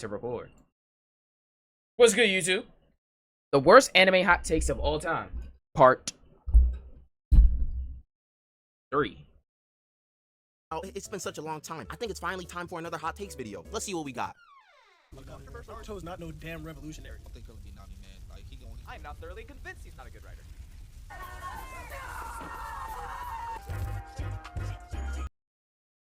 to record. What's good, YouTube? The worst anime hot takes of all time. Part 3. Oh, it's been such a long time. I think it's finally time for another hot takes video. Let's see what we got. Naruto's not no damn revolutionary. I don't think he'll be Nami, man. Like I'm not thoroughly convinced he's not a good writer.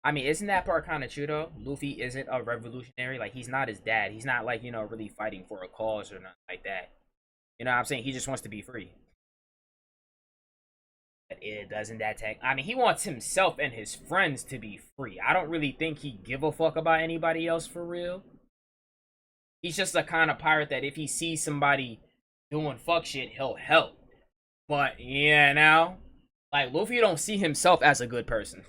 I mean, isn't that part kind of true though? Luffy isn't a revolutionary. Like, he's not his dad. He's not like, really fighting for a cause or nothing like that. You know what I'm saying? He just wants to be free. But it doesn't that take. I mean, he wants himself and his friends to be free. I don't really think he give a fuck about anybody else for real. He's just the kind of pirate that if he sees somebody doing fuck shit, he'll help. But yeah, like Luffy don't see himself as a good person.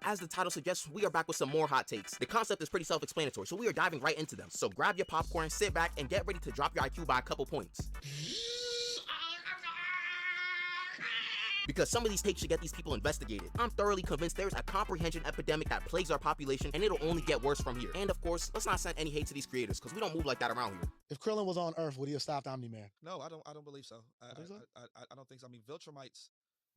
As the title suggests, we are back with some more hot takes. The concept is pretty self-explanatory, so we are diving right into them. So grab your popcorn, sit back, and get ready to drop your IQ by a couple points. Because some of these takes should get these people investigated. I'm thoroughly convinced there's a comprehension epidemic that plagues our population, and it'll only get worse from here. And of course, let's not send any hate to these creators, because we don't move like that around here. If Krillin was on Earth, would he have stopped Omni-Man? no, I don't believe so. I think so? I don't think so. I mean, Viltrumites,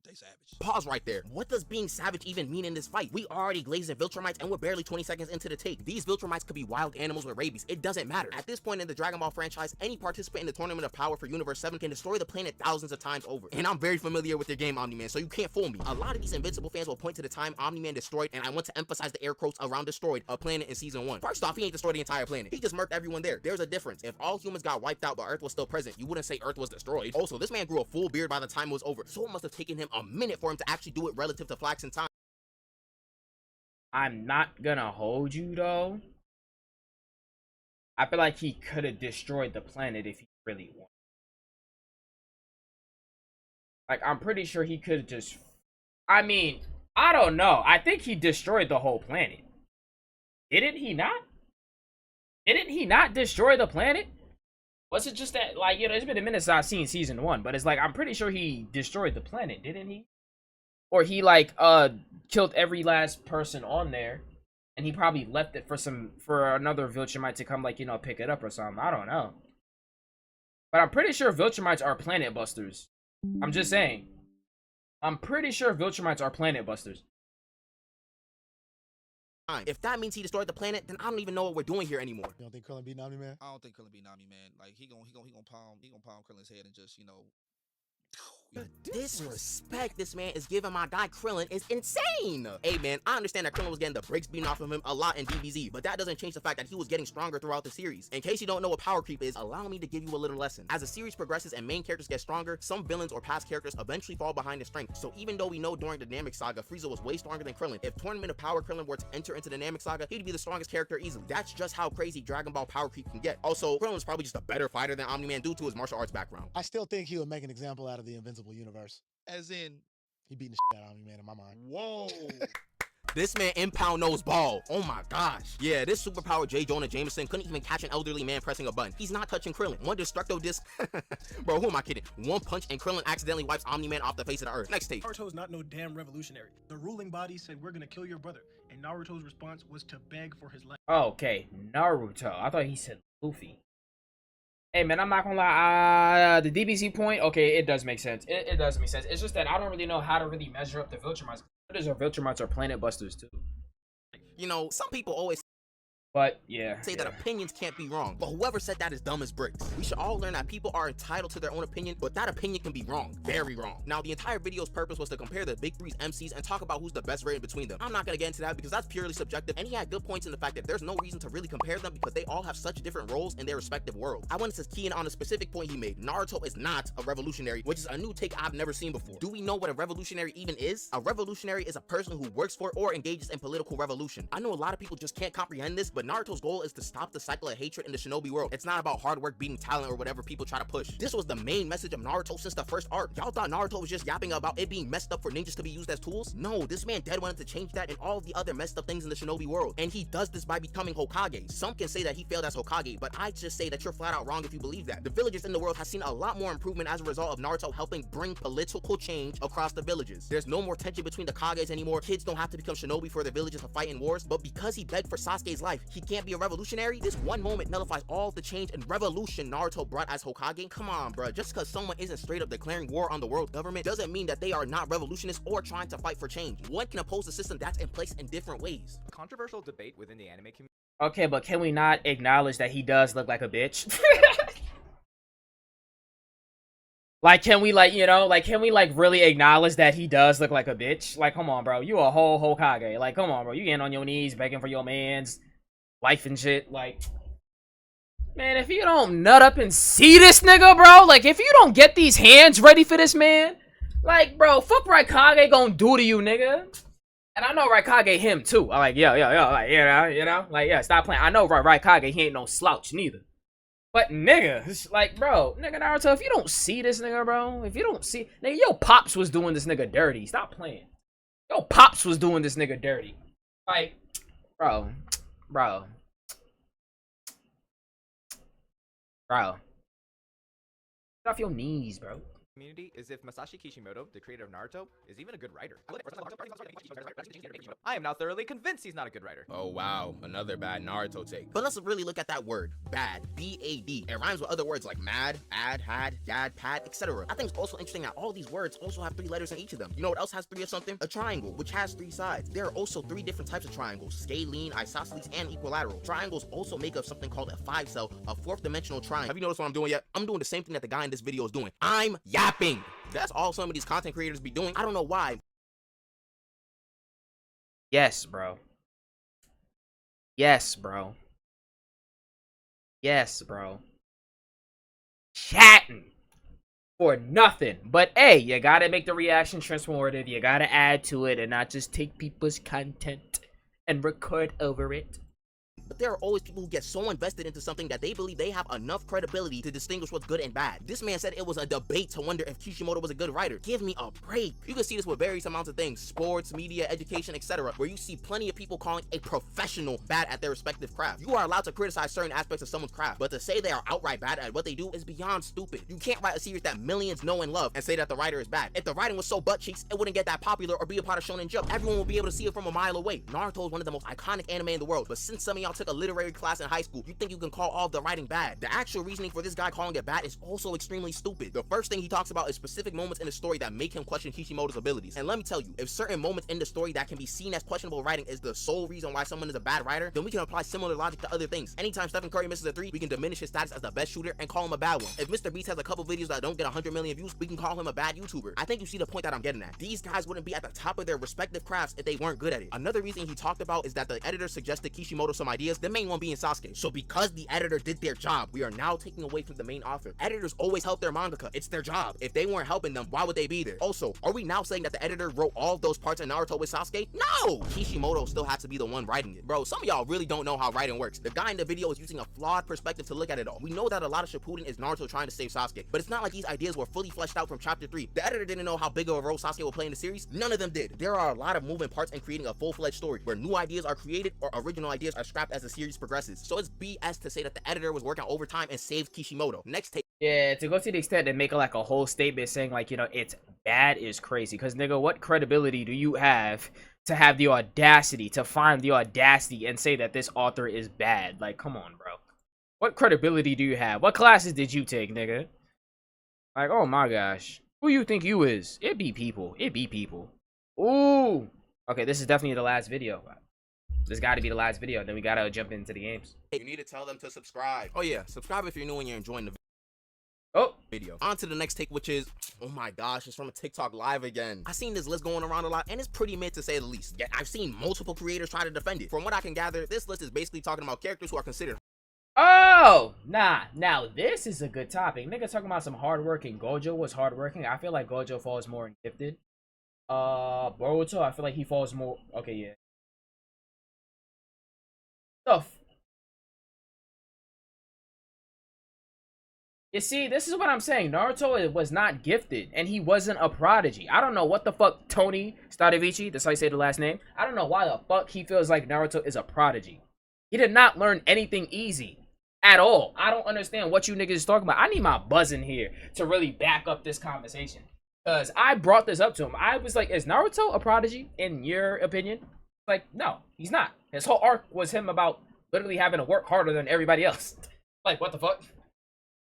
they savage. Pause right there. What does being savage even mean in this fight? We already glazing Viltrumites and we're barely 20 seconds into the take. These Viltrumites could be wild animals with rabies. It doesn't matter. At this point in the Dragon Ball franchise, any participant in the Tournament of Power for Universe 7 can destroy the planet thousands of times over. And I'm very familiar with your game, Omni-Man, so you can't fool me. A lot of these Invincible fans will point to the time Omni-Man destroyed, and I want to emphasize the air quotes around destroyed, a planet in Season 1. First off, he ain't destroyed the entire planet. He just murked everyone there. There's a difference. If all humans got wiped out but Earth was still present, you wouldn't say Earth was destroyed. Also, this man grew a full beard by the time it was over, so it must have taken him a minute for him to actually do it relative to Flax and time. I'm not gonna hold you though. I feel like he could have destroyed the planet if he really wanted. Like, I'm pretty sure he could have just. I mean, I don't know. I think he destroyed the whole planet. Didn't he not? Didn't he not destroy the planet? Was it just that, like, it's been a minute since I've seen Season 1, but it's like, I'm pretty sure he destroyed the planet, didn't he? Or he, like, killed every last person on there, and he probably left it for another Viltrumite to come, like, pick it up or something. I don't know. But I'm pretty sure Viltrumites are planet busters. I'm just saying. I'm pretty sure Viltrumites are planet busters. If that means he destroyed the planet, then I don't even know what we're doing here anymore. You don't think Krillin beat Omni-Man? I don't think Krillin be Nami, man. Like he gonna palm Krillin's head and just The disrespect this man is giving my guy Krillin is insane. Hey man, I understand that Krillin was getting the brakes beaten off of him a lot in DBZ, but that doesn't change the fact that he was getting stronger throughout the series. In case you don't know what power creep is, allow me to give you a little lesson. As the series progresses and main characters get stronger, some villains or past characters eventually fall behind in strength. So even though we know during the Namek Saga, Frieza was way stronger than Krillin, if Tournament of Power Krillin were to enter into the Namek Saga, he'd be the strongest character easily. That's just how crazy Dragon Ball power creep can get. Also, Krillin was probably just a better fighter than Omni-Man due to his martial arts background. I still think he would make an example out of the Invincible universe. as in. He beating the shit out of Omni-Man in my mind. Whoa. This man impound knows ball. Oh my gosh. Yeah, this superpower J. Jonah Jameson couldn't even catch an elderly man pressing a button. He's not touching Krillin. One destructo disc. Bro, who am I kidding? One punch and Krillin accidentally wipes Omni-Man off the face of the earth. Next take. Naruto's not no damn revolutionary. The ruling body said we're gonna kill your brother, and Naruto's response was to beg for his life. Okay, Naruto. I thought he said Luffy. Hey man, I'm not gonna lie. The DBZ point, okay, it does make sense. It does make sense. It's just that I don't really know how to really measure up the Viltrumites. Viltrumites are planet busters too. Some people always But yeah, say that opinions can't be wrong, but whoever said that is dumb as bricks. We should all learn that people are entitled to their own opinion, but that opinion can be wrong, very wrong. Now, the entire video's purpose was to compare the Big Three's MCs and talk about who's the best rated between them. I'm not gonna get into that because that's purely subjective, and he had good points in the fact that there's no reason to really compare them because they all have such different roles in their respective worlds. I wanted to key in on a specific point he made. Naruto is not a revolutionary, which is a new take I've never seen before. Do we know what a revolutionary even is? A revolutionary is a person who works for or engages in political revolution. I know a lot of people just can't comprehend this, but But Naruto's goal is to stop the cycle of hatred in the shinobi world. It's not about hard work beating talent or whatever people try to push. This was the main message of Naruto since the first arc. Y'all thought Naruto was just yapping about it being messed up for ninjas to be used as tools? No, this man dead wanted to change that and all of the other messed up things in the shinobi world. And he does this by becoming Hokage. Some can say that he failed as Hokage, but I just say that you're flat out wrong if you believe that. The villagers in the world have seen a lot more improvement as a result of Naruto helping bring political change across the villages. There's no more tension between the Kages anymore. Kids don't have to become shinobi for their villages to fight in wars. But because he begged for Sasuke's life, he can't be a revolutionary? This one moment nullifies all the change and revolution Naruto brought as Hokage? Come on, bruh. Just because someone isn't straight up declaring war on the world government doesn't mean that they are not revolutionists or trying to fight for change. One can oppose the system that's in place in different ways. Controversial debate within the anime community. Okay, but can we not acknowledge that he does look like a bitch? Like, can we, like, you know, like, can we, like, really acknowledge that he does look like a bitch? Like, come on, bro. You a whole Hokage. Like, come on, bro. You getting on your knees begging for your man's life and shit. Like, man, if you don't nut up and see this nigga, bro, like, if you don't get these hands ready for this man, like, bro, fuck Raikage gonna do to you, nigga. And I know Raikage him, too. I'm like, yo, like, you know, like, yeah, stop playing. I know Raikage, he ain't no slouch, neither. But nigga, it's like, bro, nigga Naruto, if you don't see this nigga, bro, if you don't see, nigga, your pops was doing this nigga dirty. Stop playing. Your pops was doing this nigga dirty. Like, bro. Get off your knees, bro. Community is if Masashi Kishimoto, the creator of Naruto, is even a good writer. I am now thoroughly convinced he's not a good writer. Oh wow, another bad Naruto take. But let's really look at that word, bad, B-A-D. It rhymes with other words like mad, ad, had, dad, pad, etc. I think it's also interesting that all these words also have 3 letters in each of them. You know what else has 3 of something? A triangle, which has 3 sides. There are also 3 different types of triangles, scalene, isosceles, and equilateral. Triangles also make up something called a 5-cell, a 4th dimensional triangle. Have you noticed what I'm doing yet? I'm doing the same thing that the guy in this video is doing. I'm yapping. That's all some of these content creators be doing. I don't know why. Yes, bro. Yes, bro. Yes, bro. Chatting for nothing. But hey, you gotta make the reaction transformative. You gotta add to it and not just take people's content and record over it. But there are always people who get so invested into something that they believe they have enough credibility to distinguish what's good and bad. This man said it was a debate to wonder if Kishimoto was a good writer. Give me a break. You can see this with various amounts of things, sports, media, education, etc., where you see plenty of people calling a professional bad at their respective craft. You are allowed to criticize certain aspects of someone's craft, but to say they are outright bad at what they do is beyond stupid. You can't write a series that millions know and love and say that the writer is bad. If the writing was so butt cheeks, it wouldn't get that popular or be a part of Shonen Jump. Everyone will be able to see it from a mile away. Naruto is one of the most iconic anime in the world, but since some of y'all took a literary class in high school, you think you can call all the writing bad. The actual reasoning for this guy calling it bad is also extremely stupid. The first thing he talks about is specific moments in the story that make him question Kishimoto's abilities. And let me tell you, if certain moments in the story that can be seen as questionable writing is the sole reason why someone is a bad writer, then we can apply similar logic to other things. Anytime Stephen Curry misses a 3, we can diminish his status as the best shooter and call him a bad one. If Mr. Beast has a couple videos that don't get 100 million views, we can call him a bad YouTuber. I think you see the point that I'm getting at. These guys wouldn't be at the top of their respective crafts if they weren't good at it. Another reason he talked about is that the editor suggested Kishimoto some ideas, the main one being Sasuke. So because the editor did their job, we are now taking away from the main author. Editors always help their mangaka. It's their job. If they weren't helping them, why would they be there? Also, are we now saying that the editor wrote all of those parts in Naruto with Sasuke? No! Kishimoto still had to be the one writing it. Bro, some of y'all really don't know how writing works. The guy in the video is using a flawed perspective to look at it all. We know that a lot of Shippuden is Naruto trying to save Sasuke, but it's not like these ideas were fully fleshed out from chapter 3. The editor didn't know how big of a role Sasuke will play in the series. None of them did. There are a lot of moving parts in creating a full-fledged story where new ideas are created or original ideas are scrapped as the series progresses. So it's BS to say that the editor was working overtime and saved Kishimoto. Next take. Yeah, to go to the extent that make like a whole statement saying like, you know, it's bad is crazy. Because nigga, what credibility do you have to have the audacity, to find the audacity and say that this author is bad? Like, come on, bro. What credibility do you have? What classes did you take, nigga? Like, oh my gosh. Who you think you is? It be people. It be people. Ooh. Okay, this is definitely the last video. This got to be the last video. Then we got to jump into the games. You need to tell them to subscribe. Oh yeah, subscribe if you're new and you're enjoying the video. On to the next take, which is, oh my gosh, it's from a TikTok live again. I seen this list going around a lot, and it's pretty mid to say the least. Yet I've seen multiple creators try to defend it. From what I can gather, this list is basically talking about characters who are considered. Oh, nah. Now this is a good topic. Nigga talking about some hardworking. Gojo was hardworking. I feel like Gojo falls more in gifted. Boruto, I feel like he falls more. Okay, yeah. You see, this is what I'm saying. Naruto was not gifted, and he wasn't a prodigy. I don't know what the fuck Tony Stadevici, that's how you say the last name. I don't know why the fuck he feels like Naruto is a prodigy. He did not learn anything easy at all. I don't understand what you niggas is talking about. I need my buzz in here to really back up this conversation. Because I brought this up to him. I was like, is Naruto a prodigy, in your opinion? Like, no, he's not. His whole arc was him about literally having to work harder than everybody else. Like, what the fuck?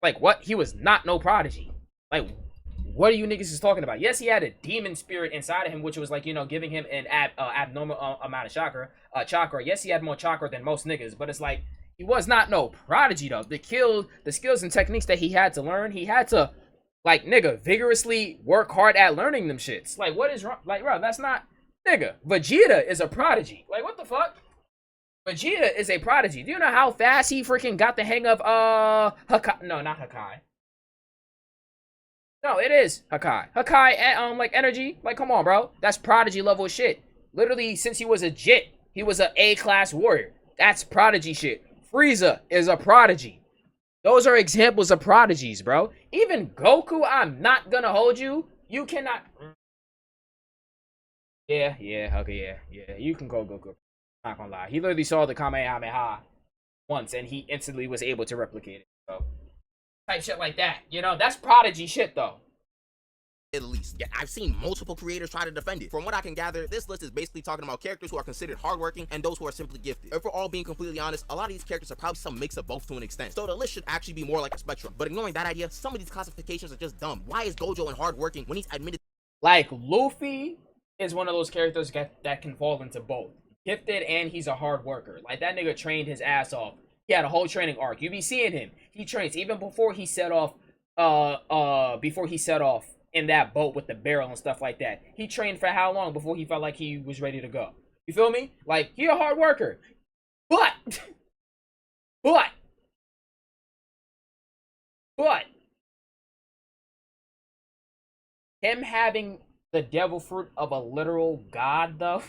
Like, what? He was not no prodigy. Like, what are you niggas is talking about? Yes, he had a demon spirit inside of him, which was like, you know, giving him an abnormal amount of chakra. Yes, he had more chakra than most niggas, but it's like, he was not no prodigy, though. The skills and techniques that he had to learn, he had to, like, nigga, vigorously work hard at learning them shits. Like, what is wrong? Like, bro, that's not, nigga, Vegeta is a prodigy. Like, what the fuck? Vegeta is a prodigy. Do you know how fast he freaking got the hang of, Hakai? No, not Hakai. No, it is Hakai. Hakai, like, energy. Like, come on, bro. That's prodigy level shit. Literally, since he was a Jit, he was an A-class warrior. That's prodigy shit. Frieza is a prodigy. Those are examples of prodigies, bro. Even Goku, I'm not gonna hold you. You cannot. Yeah, okay, yeah. You can go Goku. Not gonna lie. He literally saw the Kamehameha once and he instantly was able to replicate it. So, type shit like that. You know, that's prodigy shit, though. At least. Yeah, I've seen multiple creators try to defend it. From what I can gather, this list is basically talking about characters who are considered hardworking and those who are simply gifted. If we're all being completely honest, a lot of these characters are probably some mix of both to an extent. So the list should actually be more like a spectrum. But ignoring that idea, some of these classifications are just dumb. Why is Gojo and hardworking when he's admitted? Like, Luffy is one of those characters that can fall into both. Gifted and he's a hard worker. Like, that nigga trained his ass off. He had a whole training arc. You be seeing him. He trains even before he set off in that boat with the barrel and stuff like that. He trained for how long before he felt like he was ready to go? You feel me? Like, he a hard worker. But him having the devil fruit of a literal god, though.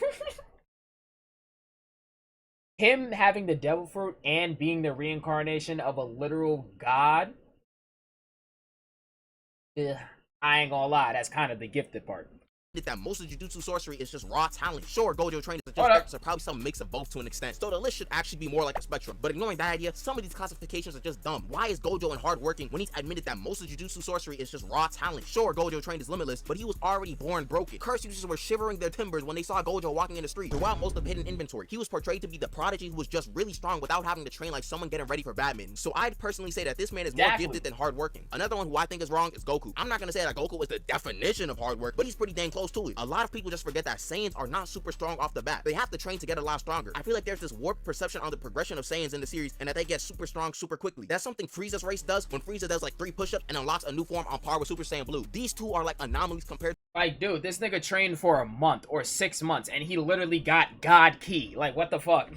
Him having the devil fruit and being the reincarnation of a literal god. Ugh, I ain't gonna lie, that's kind of the gifted part. That most of Jujutsu sorcery is just raw talent. Sure, Gojo trainers are probably some mix of both to an extent. So the list should actually be more like a spectrum. But ignoring that idea, some of these classifications are just dumb. Why is Gojo and hardworking when he's admitted that most of Jujutsu sorcery is just raw talent? Sure, Gojo trained is limitless, but he was already born broken. Curse users were shivering their timbers when they saw Gojo walking in the street. Throughout most of Hidden Inventory, he was portrayed to be the prodigy who was just really strong without having to train like someone getting ready for badminton. So I'd personally say that this man is more gifted than hardworking. Another one who I think is wrong is Goku. I'm not gonna say that Goku is the definition of hard work, but he's pretty dang close to it. A lot of people just forget that Saiyans are not super strong off the bat. They have to train to get a lot stronger. I feel like there's this warped perception on the progression of Saiyans in the series and that they get super strong super quickly. That's something Frieza's race does when Frieza does like 3 push-ups and unlocks a new form on par with Super Saiyan Blue. These two are like anomalies compared. Like, dude, this nigga trained for a month or 6 months and he literally got God Ki. Like, what the fuck?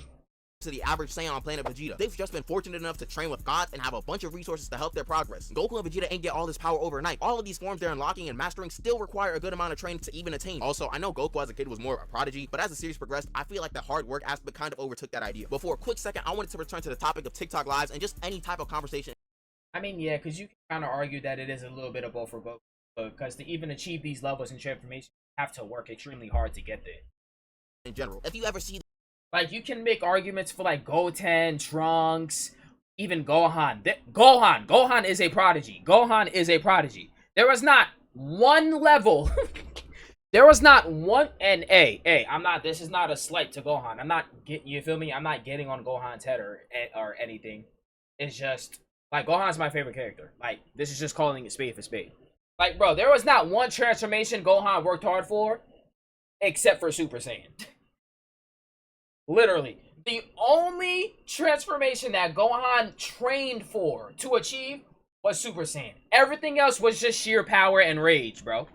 To the average Saiyan on planet Vegeta. They've just been fortunate enough to train with gods and have a bunch of resources to help their progress. Goku and Vegeta ain't get all this power overnight. All of these forms they're unlocking and mastering still require a good amount of training to even attain. Also, I know Goku as a kid was more of a prodigy, but as the series progressed, I feel like the hard work aspect kind of overtook that idea. But for a quick second, I wanted to return to the topic of TikTok lives and just any type of conversation. I mean, yeah, because you can kind of argue that it is a little bit of both for Goku. Because to even achieve these levels in transformation, you have to work extremely hard to get there. In general, if you ever see like, you can make arguments for, like, Goten, Trunks, even Gohan. Gohan is a prodigy. Gohan is a prodigy. There was not one level. There was not one, and I'm not, this is not a slight to Gohan. I'm not, you feel me? I'm not getting on Gohan's head or anything. It's just, like, Gohan's my favorite character. Like, this is just calling it spade for spade. Like, bro, there was not one transformation Gohan worked hard for, except for Super Saiyan. Literally, the only transformation that Gohan trained for to achieve was Super Saiyan. Everything else was just sheer power and rage, bro.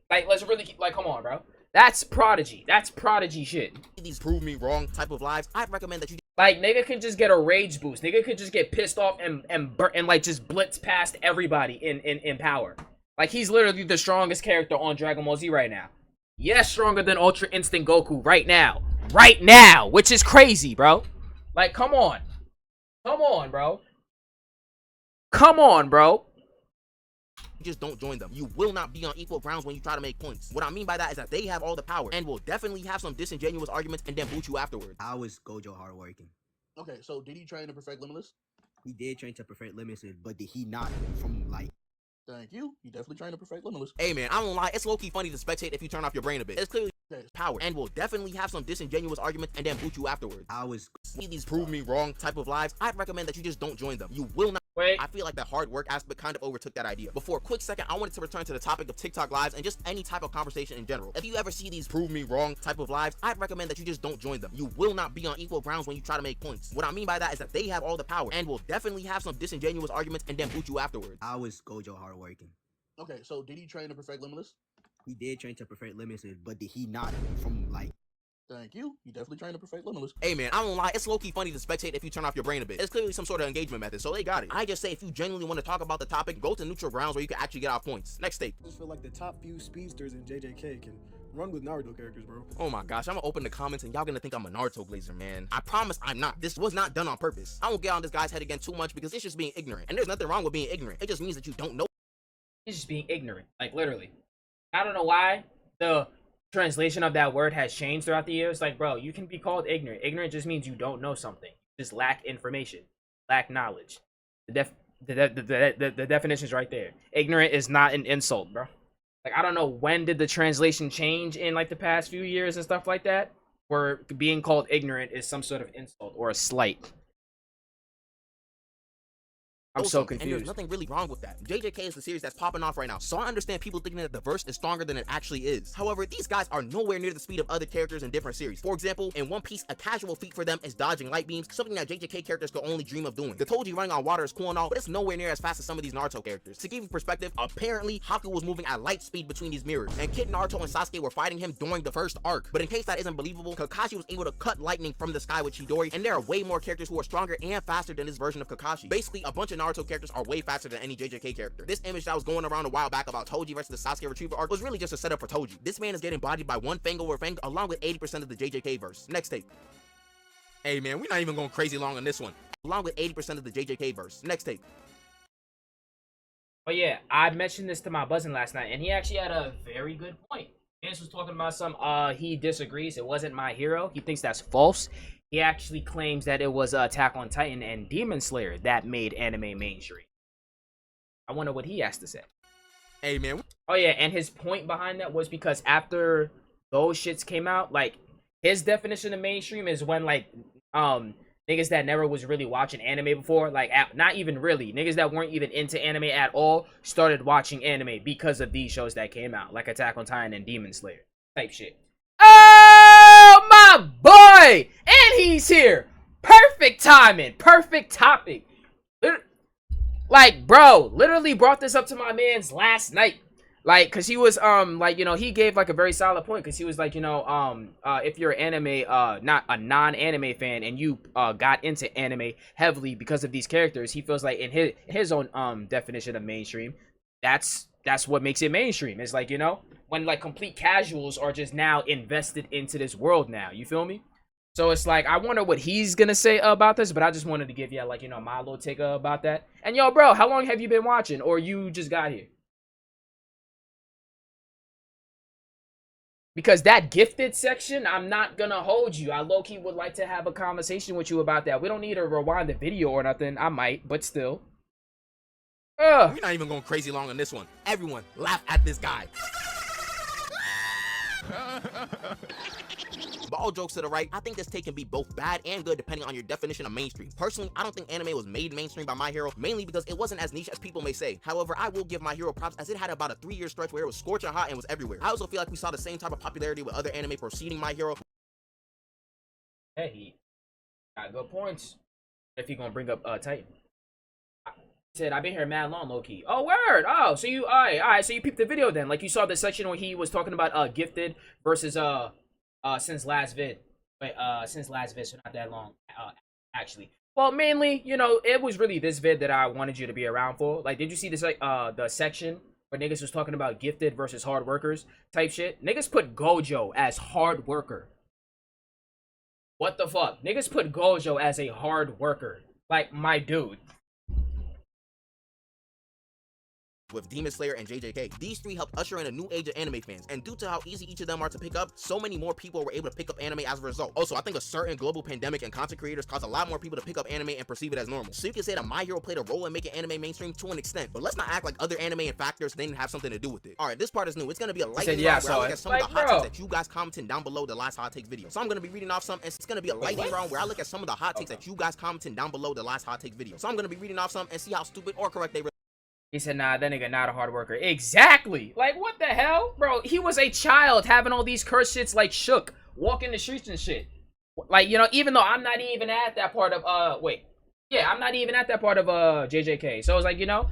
Like, let's really keep, like, come on, bro. That's prodigy. That's prodigy shit. These prove me wrong type of lives, I'd recommend that you. Like, nigga could just get a rage boost. Nigga could just get pissed off and like just blitz past everybody in power. Like, he's literally the strongest character on Dragon Ball Z right now. Yes, stronger than Ultra Instinct Goku right now. Right now, which is crazy, bro. Like, come on. Come on, bro. Come on, bro. just don't join them. You will not be on equal grounds when you try to make points. What I mean by that is that they have all the power and will definitely have some disingenuous arguments and then boot you afterwards. How is Gojo hardworking? Okay, so did he train to perfect Limitless? He did train to perfect Limitless, but did he not? From like, Thank you. He definitely trained to perfect Limitless. Hey man, I don't lie, it's low-key funny to spectate if you turn off your brain a bit. It's clearly Okay. power and will definitely have some disingenuous arguments and then boot you afterwards. how is See these prove me wrong type of lives, I'd recommend that you just don't join them. You will not. Wait. I feel like the hard work aspect kind of overtook that idea. But for a quick second, I wanted to return to the topic of TikTok lives and just any type of conversation in general. If you ever see these prove me wrong type of lives, I'd recommend that you just don't join them. You will not be on equal grounds when you try to make points. What I mean by that is that they have all the power and will definitely have some disingenuous arguments and then boot you afterwards. how is Gojo hardworking? Okay, so did he train to perfect Limitless? He did train to perfect Limitless, but did he not? From like, Thank you. He definitely trained to perfect Limitless. Hey man, I don't lie, it's low-key funny to spectate if you turn off your brain a bit. It's clearly some sort of engagement method, so they got it. I just say if you genuinely want to talk about the topic, go to neutral grounds where you can actually get off points. Next state. I just feel like the top few speedsters in JJK can run with Naruto characters, bro. Oh my gosh, I'm gonna open the comments and y'all gonna think I'm a Naruto glazer, man. I promise I'm not. This was not done on purpose. I won't get on this guy's head again too much because it's just being ignorant. And there's nothing wrong with being ignorant. It just means that you don't know. He's just being ignorant, like literally. I don't know why the translation of that word has changed throughout the years. Like, bro, you can be called ignorant. Ignorant just means you don't know something. Just lack information, lack knowledge. The definition's right there. Ignorant is not an insult, bro. Like, I don't know when did the translation change in like the past few years and stuff like that, where being called ignorant is some sort of insult or a slight. I'm so And there's confused. nothing really wrong with that. JJK is the series that's popping off right now, so I understand people thinking that the verse is stronger than it actually is. However, these guys are nowhere near the speed of other characters in different series. For example, in One Piece, a casual feat for them is dodging light beams, something that JJK characters could only dream of doing. The Toji running on water is cool and all, but it's nowhere near as fast as some of these Naruto characters. To give you perspective, apparently Haku was moving at light speed between these mirrors, and Kid Naruto and Sasuke were fighting him during the first arc. But in case that isn't believable, Kakashi was able to cut lightning from the sky with Chidori, and there are way more characters who are stronger and faster than this version of Kakashi. Basically, a bunch of Naruto characters are way faster than any JJK character. This image that was going around a while back about Toji versus the Sasuke Retriever arc was really just a setup for Toji. This man is getting bodied by one Fang over Fang along with 80% of the JJK verse. Next tape. Hey man, we're not even going crazy long on this one. Along with 80% of the JJK verse. Next tape. But yeah, I mentioned this to my cousin last night, and he actually had a very good point. Vance was talking about he disagrees. It wasn't My Hero. He thinks that's false. He actually claims that it was Attack on Titan and Demon Slayer that made anime mainstream. I wonder what he has to say. Hey man. Oh yeah, and his point behind that was because after those shits came out, like, his definition of mainstream is when, like, niggas that never was really watching anime before, like, not even really, niggas that weren't even into anime at all started watching anime because of these shows that came out, like Attack on Titan and Demon Slayer type shit. Oh, my boy! And he's here! Perfect timing! Perfect topic! Like, bro, literally brought this up to my man's last night. Like, cause he was, like, you know, he gave like a very solid point. Cause he was like, you know, if you're an anime, not a non-anime fan, and you got into anime heavily because of these characters, he feels like in his own definition of mainstream, that's what makes it mainstream. It's like, you know, when like complete casuals are just now invested into this world now. You feel me? So it's like, I wonder what he's gonna say about this, but I just wanted to give you, like, you know, my little take about that. And yo, bro, how long have you been watching, or you just got here? Because that gifted section, I'm not gonna hold you. I low-key would like to have a conversation with you about that. We don't need to rewind the video or nothing. I might, but still. We're not even going crazy long on this one. Everyone, laugh at this guy. But all jokes to the right, I think this take can be both bad and good depending on your definition of mainstream. Personally, I don't think anime was made mainstream by My Hero, mainly because it wasn't as niche as people may say. However, I will give My Hero props as it had about a 3-year stretch where it was scorching hot and was everywhere. I also feel like we saw the same type of popularity with other anime preceding My Hero. Hey, he got good points. If he gonna bring up Titan. I said, I've been here mad long, low-key. Oh, word! Oh, so you, alright, so you peeped the video then. Like, you saw the section where he was talking about Gifted versus since last vid. Wait, since last vid, so not that long, actually. Well, mainly, you know, it was really this vid that I wanted you to be around for. Like, did you see this, like, the section where niggas was talking about gifted versus hard workers type shit? Niggas put Gojo as hard worker. What the fuck? Niggas put Gojo as a hard worker. Like, my dude. with Demon Slayer and JJK. These three helped usher in a new age of anime fans, and due to how easy each of them are to pick up, so many more people were able to pick up anime as a result. Also, I think a certain global pandemic and content creators caused a lot more people to pick up anime and perceive it as normal. So you can say that My Hero played a role in making anime mainstream to an extent, but let's not act like other anime and factors didn't have something to do with it. Alright, this part is new. It's gonna be a lightning round where I look at some of the hot takes that you guys commented down below the last hot takes video. So I'm gonna be reading off some, and it's gonna be a lightning round where I look at some of the hot takes that you guys commented down below the last hot takes video. So I'm gonna be reading off some and see how stupid or correct they really. He said, nah, that nigga not a hard worker. Exactly. Like, what the hell? Bro, he was a child having all these curse shits like Shook, walking the streets and shit. Like, you know, even though I'm not even at that part of, I'm not even at that part of, JJK. So I was like, you know,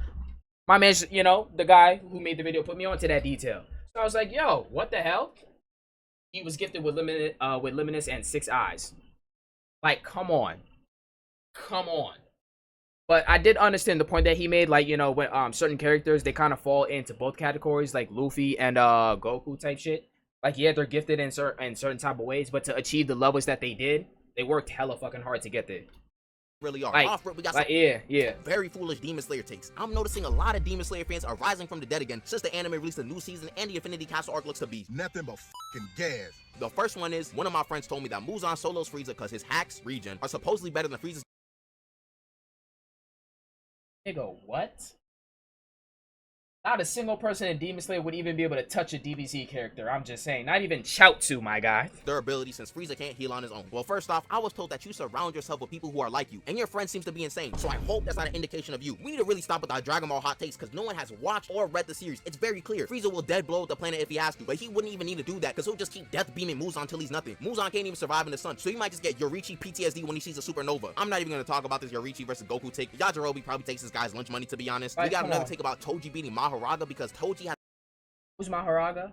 my man, you know, the guy who made the video put me onto that detail. So I was like, yo, what the hell? He was gifted with Luminous and 6 eyes. Like, come on. Come on. But I did understand the point that he made, like, you know, when certain characters, they kind of fall into both categories, like Luffy and Goku type shit. Like, yeah, they're gifted in certain type of ways, but to achieve the levels that they did, they worked hella fucking hard to get there. Really are. Like, Off rip, we got like, some yeah. very foolish Demon Slayer takes. I'm noticing a lot of Demon Slayer fans are rising from the dead again since the anime released a new season and the Infinity Castle arc looks to be nothing but fucking gas. The first one is, one of my friends told me that Muzan solos Frieza because his hacks, regen, are supposedly better than Frieza's. Nigga, what? Not a single person in Demon Slayer would even be able to touch a DBZ character. I'm just saying. Not even Chaozu, my guy. Durability, since Frieza can't heal on his own. Well, first off, I was told that you surround yourself with people who are like you, and your friend seems to be insane. So I hope that's not an indication of you. We need to really stop with our Dragon Ball hot takes, because no one has watched or read the series. It's very clear. Frieza will dead blow up the planet if he has to, but he wouldn't even need to do that, because he'll just keep death beaming Muzan until he's nothing. Muzan can't even survive in the sun, so he might just get Yorichi PTSD when he sees a supernova. I'm not even going to talk about this Yorichi versus Goku take. Yajirobe probably takes this guy's lunch money, to be honest. We got another take about Toji beating Mahoraga, because Toji has. Who's Mahoraga?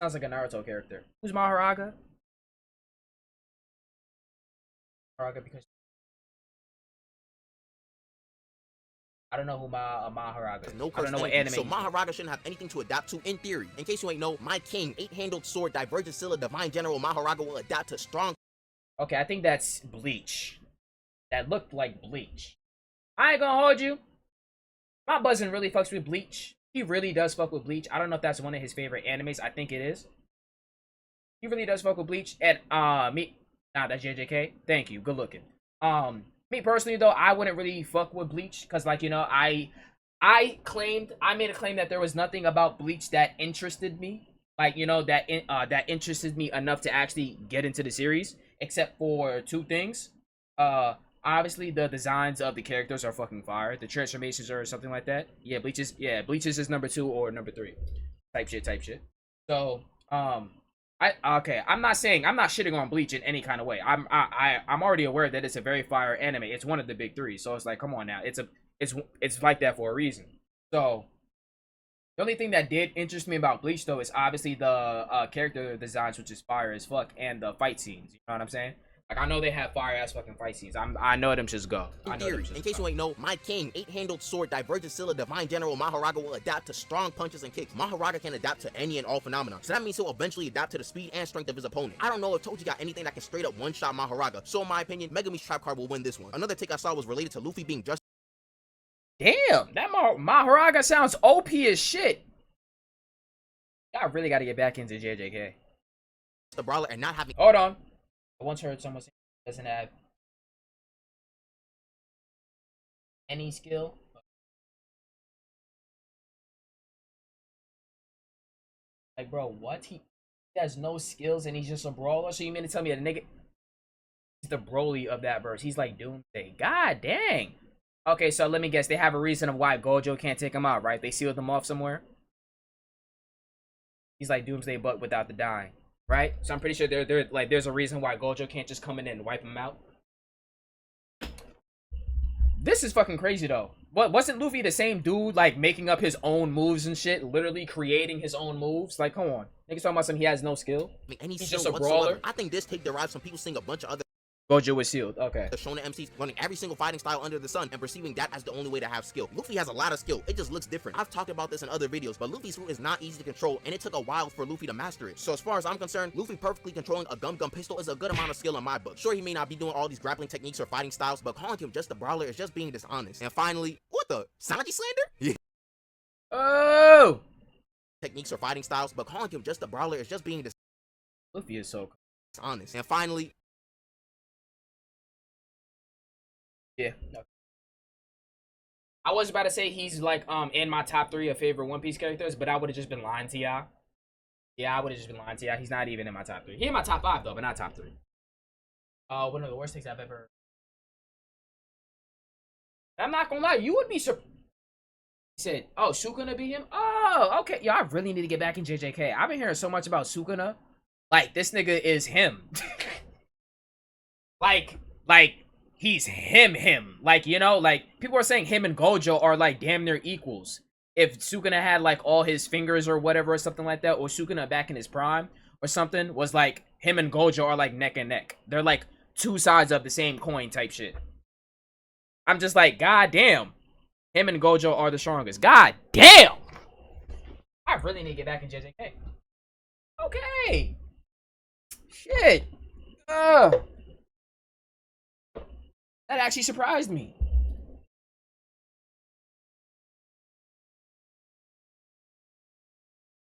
Sounds like a Naruto character. Who's Mahoraga? Mahoraga, because I don't know who Mahoraga is. No I don't know what energy, anime. so Mahoraga shouldn't have anything to adapt to in theory. In case you ain't know, my king, 8-handled sword, Divergent Scylla, Divine General Mahoraga will adapt to strong. Okay, I think that's Bleach. That looked like Bleach. I ain't gonna hold you. My buzzin' really fucks with Bleach. He really does fuck with Bleach. I don't know if that's one of his favorite animes. I think it is. He really does fuck with Bleach. And that's JJK. Thank you. Good looking. Me personally though, I wouldn't really fuck with Bleach because, like, you know, I made a claim that there was nothing about Bleach that interested me. Like, you know, that interested me enough to actually get into the series, except for 2 things. Obviously, the designs of the characters are fucking fire. The transformations or something like that. Yeah, Bleach is just number 2 or number 3. Type shit. So, I'm not shitting on Bleach in any kind of way. I'm already aware that it's a very fire anime. It's one of the big 3. So it's like, come on now. It's like that for a reason. So, the only thing that did interest me about Bleach though is obviously the character designs, which is fire as fuck, and the fight scenes. You know what I'm saying? Like, I know they have fire-ass fucking fight scenes. I know them just go. In theory, in case you ain't know, my king, 8-handled sword, Divergent Scylla, Divine General Mahoraga will adapt to strong punches and kicks. Mahoraga can adapt to any and all phenomena, so that means he'll eventually adapt to the speed and strength of his opponent. I don't know if Toji got anything that can straight up one-shot Mahoraga, so in my opinion, Megumi's trap card will win this one. Another take I saw was related to Luffy being just. Damn, that Mahoraga sounds OP as shit. I really got to get back into JJK. The brawler and not having. Hold on. I once heard someone say he doesn't have any skill. Like, bro, what? He has no skills and he's just a brawler? So you mean to tell me that nigga is the Broly of that verse? He's like Doomsday. God dang. Okay, so let me guess. They have a reason of why Gojo can't take him out, right? They sealed him off somewhere. He's like Doomsday, but without the dying. Right? So I'm pretty sure there's a reason why Gojo can't just come in and wipe him out. This is fucking crazy though. Wasn't Luffy the same dude, like, making up his own moves and shit? Literally creating his own moves? Like, come on. Niggas talking about something he has no skill? He's just a brawler? I think this take derives from people seeing a bunch of other Gojo was sealed. Okay. the Shonen MCs running every single fighting style under the sun and perceiving that as the only way to have skill. Luffy has a lot of skill. It just looks different. I've talked about this in other videos, but Luffy's route is not easy to control, and it took a while for Luffy to master it. So as far as I'm concerned, Luffy perfectly controlling a Gum pistol is a good amount of skill in my book. Sure, he may not be doing all these grappling techniques or fighting styles, but calling him just a brawler is just being dishonest. And finally, what the? Sanji slander? Yeah. Oh! techniques or fighting styles, but calling him just a brawler is just being Luffy is so dishonest. And finally, yeah. No. I was about to say he's like in my top 3 of favorite One Piece characters, but I would have just been lying to y'all. Yeah, I would have just been lying to y'all. He's not even in my top 3. He's in my top 5 though, but not top 3. One of the worst things I've ever. I'm not gonna lie, you would be surprised. He said, "Oh, Sukuna be him." Oh, okay. Yo, I really need to get back in JJK. I've been hearing so much about Sukuna. Like this nigga is him. like he's him. Like, you know, like people are saying him and Gojo are like damn near equals. If Sukuna had like all his fingers or whatever or something like that, or Sukuna back in his prime or something was like him and Gojo are like neck and neck. They're like 2 sides of the same coin type shit. I'm just like, god damn. Him and Gojo are the strongest. God damn. I really need to get back in JJK. Okay. Shit. That actually surprised me.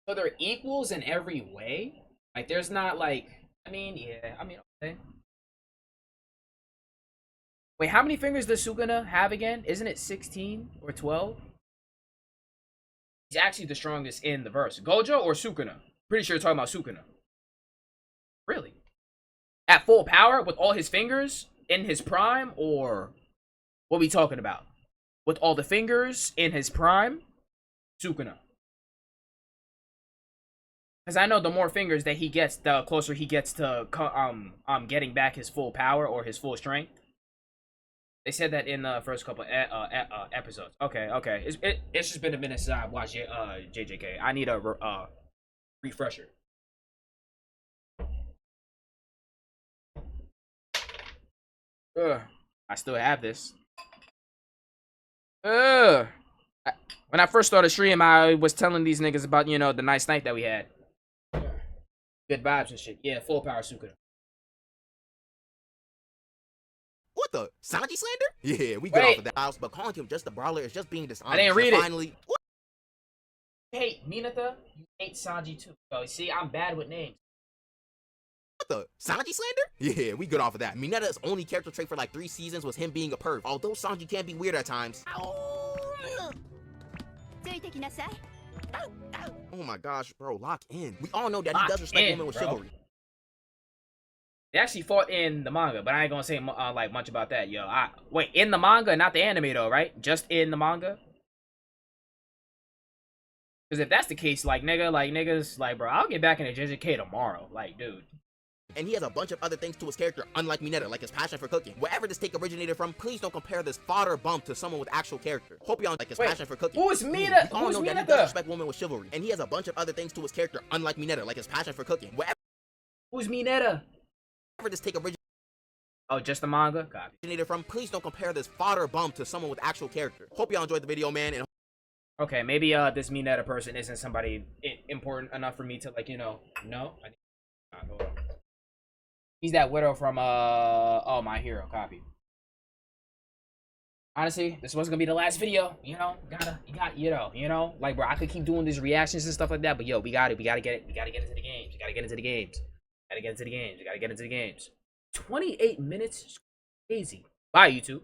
So they're equals in every way? Like, there's not like... okay. Wait, how many fingers does Sukuna have again? Isn't it 16 or 12? He's actually the strongest in the verse. Gojo or Sukuna? Pretty sure you're talking about Sukuna. Really? At full power with all his fingers in his prime? Or what are we talking about? With all the fingers in his prime? Sukuna. Because I know the more fingers that he gets, the closer he gets to getting back his full power or his full strength. They said that in the first couple episodes. Okay. It's just been a minute since I watched JJK. I need a refresher. I still have this. When I first started stream, I was telling these niggas about, you know, the nice night that we had. Good vibes and shit. Yeah, full power Sukuna. what the? Sanji slander? Yeah, we get off of that house, but calling him just a brawler is just being dishonest. I didn't read it. Finally, You hate Mineta, you hate Sanji too. So, see, I'm bad with names. what the? Sanji slander? Yeah, we good off of that. Mineta's only character trait for like 3 seasons was him being a perv. Although Sanji can be weird at times. Oh my gosh, bro, lock in. We all know that he does respect women with chivalry. They actually fought in the manga, but I ain't gonna say like much about that, yo. Wait, in the manga, not the anime though, right? Just in the manga. Because if that's the case, like niggas, like bro, I'll get back into JJK tomorrow, like dude. And he has a bunch of other things to his character, unlike Mineta, like his passion for cooking. Wherever this take originated from, please don't compare this fodder bump to someone with actual character. Hope y'all like his passion for cooking. Who's Mineta? We all Who's know that he Mineta? does respect women with chivalry. And he has a bunch of other things to his character, unlike Mineta, like his passion for cooking. Who's Mineta? Wherever this take Oh, just the manga? Copy. originated from, please don't compare this fodder bump to someone with actual character. Hope y'all enjoyed the video, man, and Okay, maybe this Mineta person isn't somebody important enough for me to like, you know. No, hold on. He's that widow from oh, My Hero. Copy. Honestly, this wasn't gonna be the last video. You know, you know, like bro, I could keep doing these reactions and stuff like that, but yo, we gotta get into the games. We gotta get into the games. 28 minutes, crazy. Bye, YouTube.